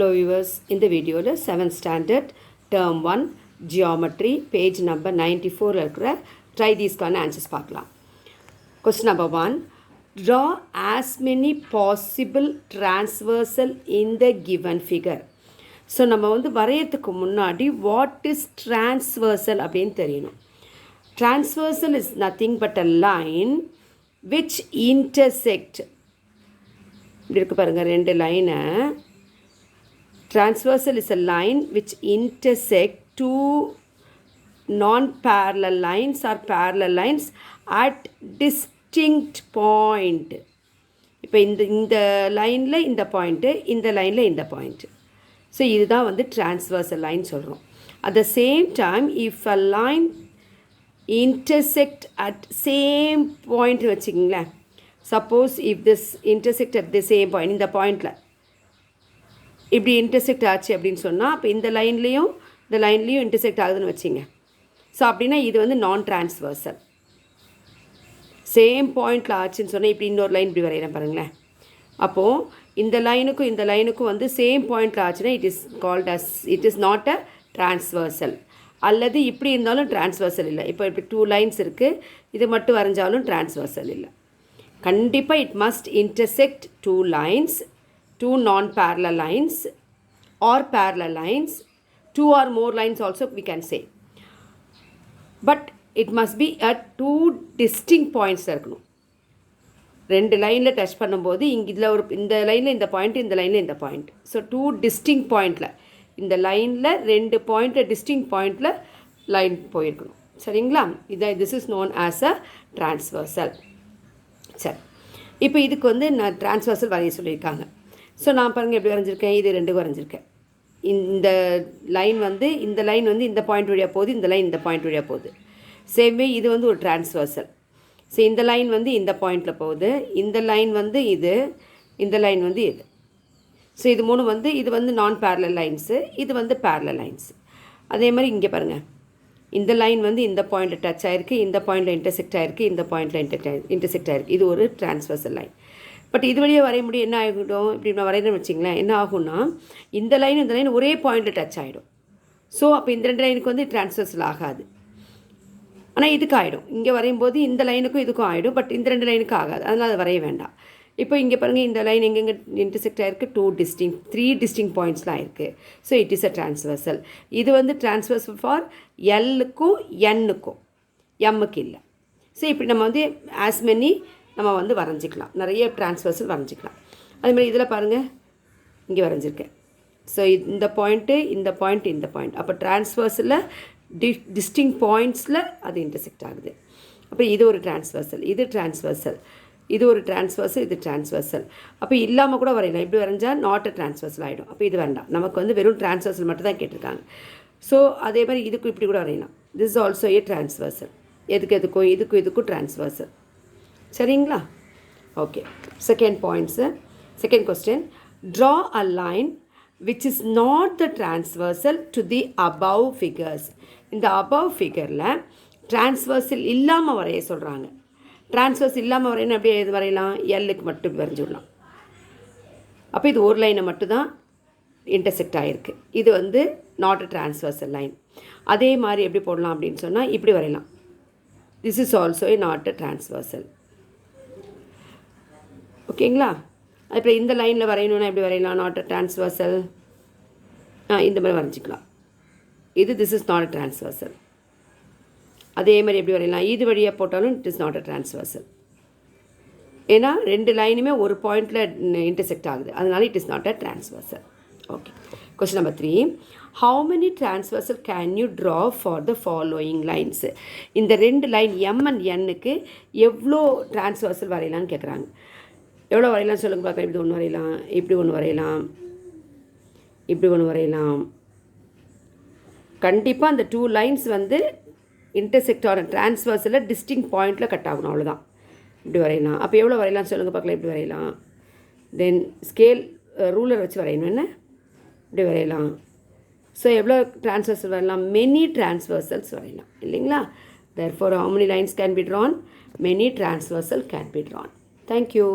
Hello viewers, in the video 7th standard term 1 geometry page number 94 இருக்கிற try these answers பார்க்கலாம். Question number 1, draw as many possible transversal in the given figure. So நம்ம வரையறதுக்கு முன்னாடி what is transversal அப்படின்னு தெரியணும். Transversal is nothing but a line which intersect, இப்படி இருக்கு பாருங்கள் ரெண்டு லைனை. Transversal is a line which intersect two non-parallel lines or parallel lines at distinct point. இப்போ இந்த லைனில் இந்த பாயிண்ட்டு, இந்த லைனில் இந்த பாயிண்ட்டு. ஸோ இதுதான் transversal line சொல்கிறோம். At the same time, if a line intersect at same point வச்சுக்கிங்களேன், suppose if this intersect at the same point, இந்த பாயிண்டில் இப்படி இன்டர்செக்ட் ஆச்சு அப்படின்னு சொன்னால், அப்போ இந்த லைன்லேயும் இந்த லைன்லேயும் இன்டர்செக்ட் ஆகுதுன்னு வச்சிங்க. ஸோ அப்படின்னா இது நான் டிரான்ஸ்வர்சல். சேம் பாயிண்டில் ஆச்சுன்னு சொன்னால் இப்படி இன்னொரு லைன் இப்படி வரைகிறேன் பாருங்களேன். அப்போது இந்த லைனுக்கும் இந்த லைனுக்கும் சேம் பாயிண்டில் ஆச்சுன்னா it is called as it is not a transversal. அல்லது இப்படி இருந்தாலும் டிரான்ஸ்வர்சல் இல்லை. இப்போ இப்படி டூ லைன்ஸ் இருக்குது, இது மட்டும் வரைஞ்சாலும் டிரான்ஸ்வர்சல் இல்லை. கண்டிப்பாக it must intersect two lines, two non-parallel lines or parallel lines, two or more lines also we can say, but it must be at two distinct points இருக்கணும். ரெண்டு லைனில் டச் பண்ணும்போது இதில் ஒரு இந்த லைனில் இந்த பாயிண்ட், இந்த லைனில் இந்த பாயிண்ட். ஸோ டூ டிஸ்டிங்க் பாயிண்டில், இந்த லைனில் ரெண்டு பாயிண்ட்டில் டிஸ்டிங்க் பாயிண்டில் லைன் போயிருக்கணும். சரிங்களா? இதை this is known as a transversal. சரி, இப்போ இதுக்கு நான் டிரான்ஸ்வர்சல் வரைய சொல்லியிருக்காங்க. ஸோ நான் பாருங்கள் எப்படி வரைஞ்சிருக்கேன், இது ரெண்டு வரைஞ்சிருக்கேன். இந்த லைன் இந்த லைன் இந்த பாயிண்ட் வழியாக போகுது, இந்த லைன் இந்த பாயிண்ட் வழியாக போகுது. சேம்வே இது ஒரு டிரான்ஸ்வர்சல். ஸோ இந்த லைன் இந்த பாயிண்டில் போகுது, இந்த லைன் இது, இந்த லைன் இது. ஸோ இது மூணு இது நான் பேரலல் லைன்ஸு, இது பேரலல் லைன்ஸ். அதே மாதிரி இங்கே பாருங்கள், இந்த லைன் இந்த பாயிண்டில் டச் ஆகிருக்கு, இந்த பாயிண்டில் இன்டர்செக்ட் ஆகிருக்கு, இந்த பாயிண்டில் இன்டர்செக்ட் ஆகிருக்கு. இது ஒரு டிரான்ஸ்வர்சல் லைன். பட் இது வழியாக வரைய முடியும். என்ன ஆகிடும், இப்படி நான் வரையணும்னு வச்சிங்களேன், என்ன ஆகும்னா இந்த லைன் ஒரே பாயிண்டில் டச் ஆகிடும். ஸோ அப்போ இந்த ரெண்டு லைனுக்கு டிரான்ஸ்வர்சல் ஆகாது. ஆனால் இதுக்கு ஆகிடும். இங்கே வரையும் போது இந்த லைனுக்கும் இதுக்கும் ஆகிடும், பட் இந்த ரெண்டு லைனுக்கும் ஆகாது. அதனால் அதை வரைய வேண்டாம். இப்போ இங்கே பாருங்கள், இந்த லைன் எங்கெங்கே இன்டர்செக்ட் ஆகிருக்கு, த்ரீ டிஸ்டிங் பாயிண்ட்ஸ்லாம் இருக்குது. So it is a transversal. இது டிரான்ஸ்வர்சல் ஃபார் எல்லுக்கும் என்னுக்கும், எம்முக்கு இல்லை. ஸோ இப்படி நம்ம ஆஸ் மெனி நம்ம வரைஞ்சிக்கலாம், நிறைய டிரான்ஸ்வர்சல் வரைஞ்சிக்கலாம். அதுமாதிரி இதில் பாருங்கள், இங்கே வரைஞ்சிருக்கேன். ஸோ இந்த பாயிண்ட்டு, இந்த பாயிண்ட், இந்த பாயிண்ட். அப்போ டிரான்ஸ்வர்சலில் டிஸ்டிங் பாயிண்ட்ஸில் அது இன்டர்செக்ட் ஆகுது. அப்போ இது ஒரு டிரான்ஸ்வர்சல், இது டிரான்ஸ்வர்சல், இது ஒரு டிரான்ஸ்வர்சல், இது டிரான்ஸ்வர்சல். அப்போ இல்லாமல் கூட வரையலாம். இப்படி வரைஞ்சால் நாட் அ டிரான்ஸ்வர்சல் ஆகிடும். அப்போ இது வேண்டாம், நமக்கு வெறும் டிரான்ஸ்வர்சல் மட்டும் தான் கேட்டிருக்காங்க. ஸோ அதே மாதிரி இதுக்கும் இப்படி கூட வரையலாம். This is also A transversal. இதுக்கும் இதுக்கும் டிரான்ஸ்வர்சல். சரிங்களா? Okay. Second question, draw a line which is not the transversal to the above figures. இந்த அபவ் ஃபிகரில் டிரான்ஸ்வர்சல் இல்லாமல் வரைய சொல்கிறாங்க. டிரான்ஸ்வர்சல் இல்லாமல் வரையணும். அப்படியே எது வரையலாம், எல்லுக்கு மட்டும் வரைஞ்சி விடலாம். அப்போ இது ஒரு லைனை மட்டும்தான் இன்டர்செக்ட் ஆகிருக்கு. இது நாட் அ டிரான்ஸ்வர்சல் லைன். அதே மாதிரி எப்படி போடலாம் அப்படின்னு சொன்னால் இப்படி வரையலாம். This is also A not a transversal. ஓகேங்களா? அப்புறம் இந்த லைனில் வரையணுன்னா எப்படி வரையலாம், நாட் அ டிரான்ஸ்வர்சல். இந்த மாதிரி வரைஞ்சிக்கலாம். This is not a transversal. அதே மாதிரி எப்படி வரையலாம், இது வழியாக போட்டாலும் it is not a transversal. ஏன்னா ரெண்டு லைனுமே ஒரு பாயிண்டில் இன்டர்செக்ட் ஆகுது, அதனால it is not a transversal. Okay. Question number 3, how many transversal can you draw for the following lines? இந்த ரெண்டு லைன் எம் அண்ட் என்னுக்கு எவ்வளோ டிரான்ஸ்வர்சல் வரையலாம்னு கேட்குறாங்க. எவ்வளோ வரையலாம் சொல்லுங்கள் பார்க்க. இப்படி ஒன்று வரையலாம், இப்படி ஒன்று வரையலாம், இப்படி ஒன்று வரையலாம். கண்டிப்பாக அந்த டூ லைன்ஸ் இன்டர்செக்ட் ஆன டிரான்ஸ்வர்சலில் டிஸ்டிங் பாயிண்டில் கட் ஆகணும், அவ்வளோதான். இப்படி வரையலாம். அப்போ எவ்வளோ வரையலாம் சொல்லுங்கள் பார்க்கலாம். இப்படி வரையலாம். தென் ஸ்கேல் ரூலர் வச்சு வரையணும். என்ன இப்படி வரையலாம். ஸோ எவ்வளோ டிரான்ஸ்வர்சல் வரையலாம், மெனி டிரான்ஸ்வர்சல்ஸ் வரையலாம் இல்லைங்களா? therefore how many lines can be drawn, many transversal can be drawn. Thank you.